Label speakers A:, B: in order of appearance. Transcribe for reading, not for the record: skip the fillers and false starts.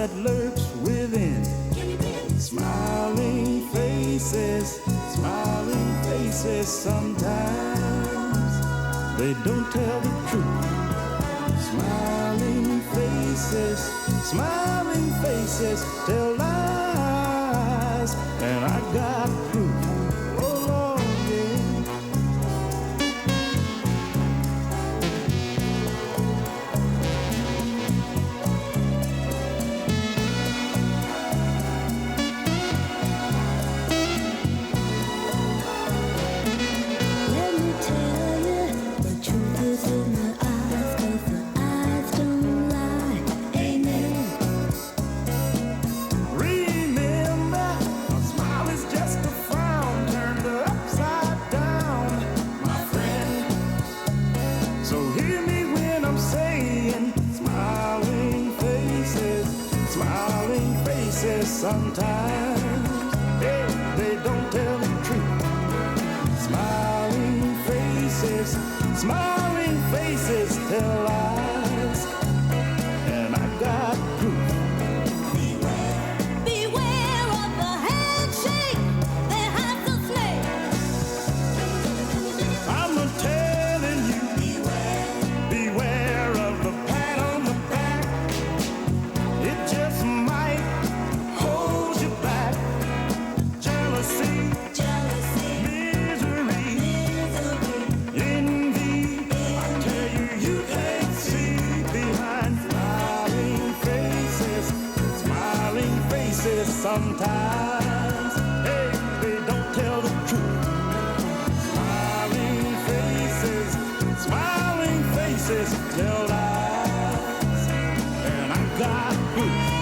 A: that lurks within. Smiling faces, sometimes they don't tell the truth. Smiling faces tell lies, and I got proof. Oh Lord, yeah.
B: Let me tell you, the truth is in the eyes, 'cause the eyes don't lie. Amen.
A: Remember, a smile is just a frown turned upside down, my friend. So hear me when I'm saying smiling faces sometimes they don't tell the truth. Smiling faces tell lies, and I got proof.
B: Beware of the handshake that has the snake.
A: I'm telling you, beware of the pat on the back. It just might hold you back. Jealousy, misery, envy. I tell you, you can't see behind smiling faces sometimes. Hey, they don't tell the truth. Smiling faces tell lies, and I got proof.